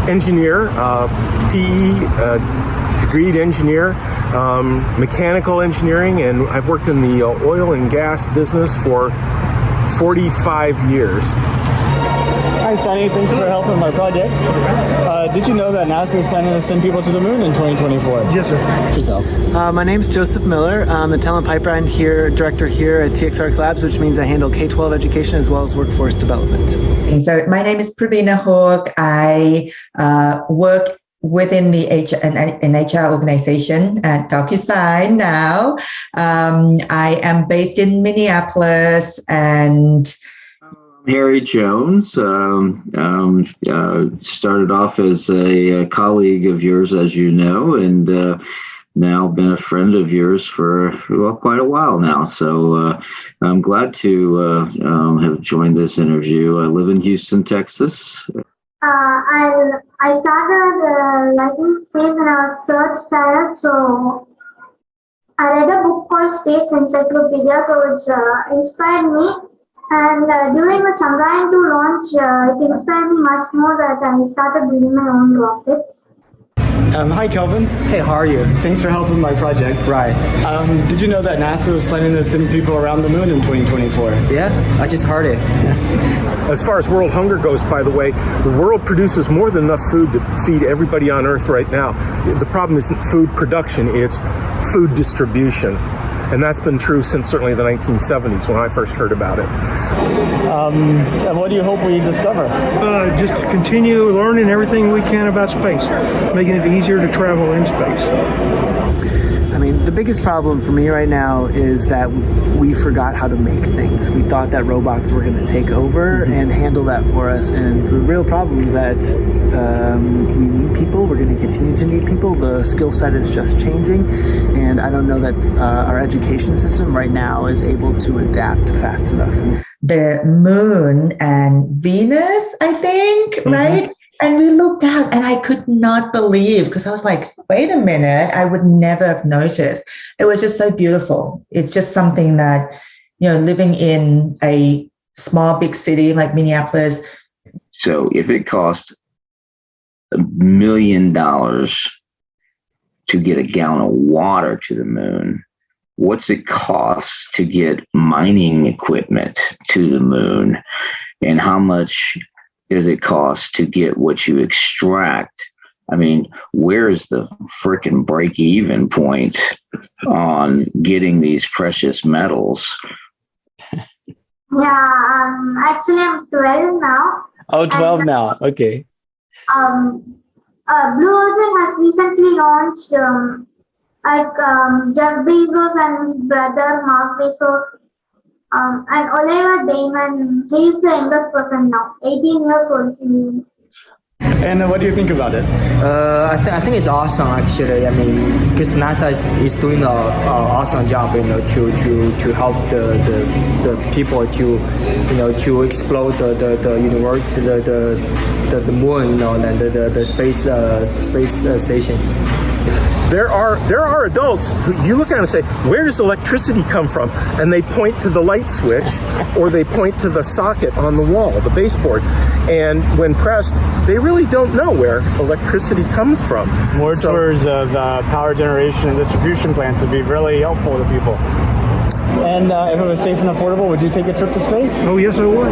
engineer, PE, degreed engineer, mechanical engineering, and I've worked in the oil and gas business for 45 years. Hi, Sonny. Thanks for helping my project. Did you know that NASA is planning to send people to the moon in 2024? Yes, sir. Yourself. My name's Joseph Miller. I'm the talent pipeline director here at TXRX Labs, which means I handle K-12 education as well as workforce development. So my name is Pravina Hook. I work within the HR organization at DocuSign now. I am based in Minneapolis, and Harry Jones, started off as a colleague of yours, as you know, and now been a friend of yours for quite a while now. So I'm glad to have joined this interview. I live in Houston, Texas. I started liking space when I was third standard, so I read a book called Space Encyclopedia, so which inspired me. And during the Chandrayaan 2 launch, it inspired me much more that I started building my own rockets. Hi, Kelvin. Hey, how are you? Thanks for helping my project. Right. Did you know that NASA was planning to send people around the moon in 2024? Yeah, I just heard it. As far as world hunger goes, by the way, the world produces more than enough food to feed everybody on Earth right now. The problem isn't food production, it's food distribution. And that's been true since certainly the 1970s when I first heard about it. And what do you hope we discover? Just to continue learning everything we can about space, making it easier to travel in space. I mean, the biggest problem for me right now is that we forgot how to make things. We thought that robots were going to take over and handle that for us. And the real problem is that we need people. We're going to continue to need people. The skill set is just changing. And I don't know that our education system right now is able to adapt fast enough. the moon and Venus, I think, right? And we looked out and I could not believe, because I was like, wait a minute, I would never have noticed. It was just so beautiful. It's just something that, you know, living in a small, big city like Minneapolis. So if it cost $1 million to get a gallon of water to the moon, what's it cost to get mining equipment to the moon? And how much does it cost to get what you extract? I mean, where's the freaking break-even point on getting these precious metals? Yeah, actually I'm 12 now. Oh, 12 now. Okay. Blue Origin has recently launched Jeff Bezos and his brother Mark Bezos and Oliver Damon. He's the youngest person now, 18 years old. And what do you think about it? I think it's awesome, actually. I mean, because NASA is doing an awesome job, you know, to help the people to explore the universe, the moon, you know, and the space station. There are adults who you look at and say, where does electricity come from? And they point to the light switch or they point to the socket on the wall, the baseboard. And when pressed, they really don't know where electricity comes from. More tours of power generation and distribution plants would be really helpful to people. And if it was safe and affordable, would you take a trip to space? Oh, yes, I would.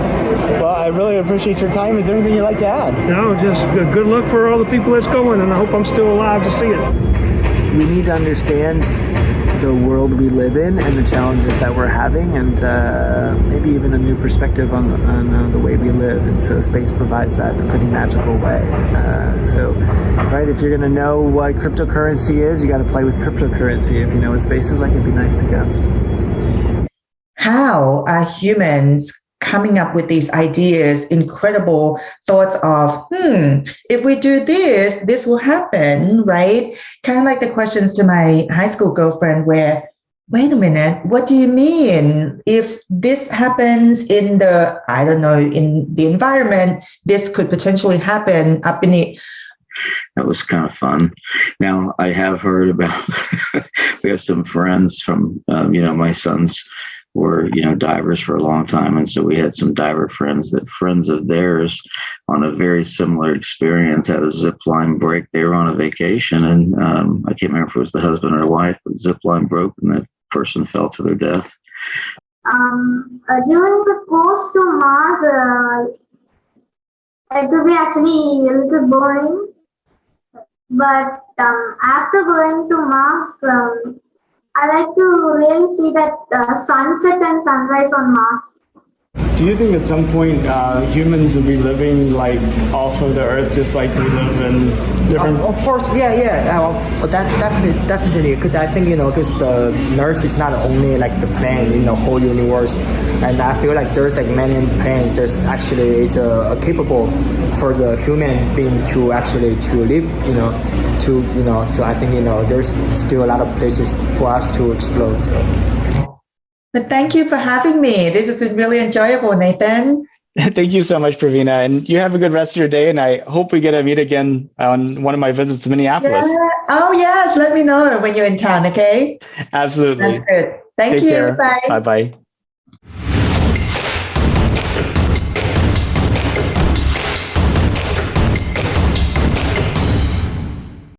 Well, I really appreciate your time. Is there anything you'd like to add? No, just good luck for all the people that's going, and I hope I'm still alive to see it. We need to understand the world we live in and the challenges that we're having, and maybe even a new perspective on the way we live. And so space provides that in a pretty magical way. Right, if you're going to know what cryptocurrency is, you got to play with cryptocurrency. If you know what space is like, it'd be nice to go. How are humans coming up with these ideas, incredible thoughts of, if we do this, this will happen, right? Kind of like the questions to my high school girlfriend where, wait a minute, what do you mean? If this happens in the, I don't know, in the environment, this could potentially happen up in the... That was kind of fun. Now, I have heard about, we have some friends from, my son's were, divers for a long time. And so we had some diver friends of theirs on a very similar experience had a zip line break. They were on a vacation, and I can't remember if it was the husband or wife, but the zip line broke and that person fell to their death. During the course to Mars, it would be actually a little boring. But after going to Mars, I like to really see that sunset and sunrise on Mars. Do you think at some point humans will be living like off of the Earth, just like we live in different? Of course, yeah. Definitely. Because I think because the Earth is not only like the plane in the whole universe, and I feel like there's like many planes. There's actually is capable for the human being to actually to live. So I think there's still a lot of places for us to explore. So. But thank you for having me. This has been really enjoyable, Nathan. Thank you so much, Pravina. And you have a good rest of your day. And I hope we get to meet again on one of my visits to Minneapolis. Yeah. Oh, yes. Let me know when you're in town, okay? Absolutely. That's good. Thank Take you. care. Bye. Bye-bye.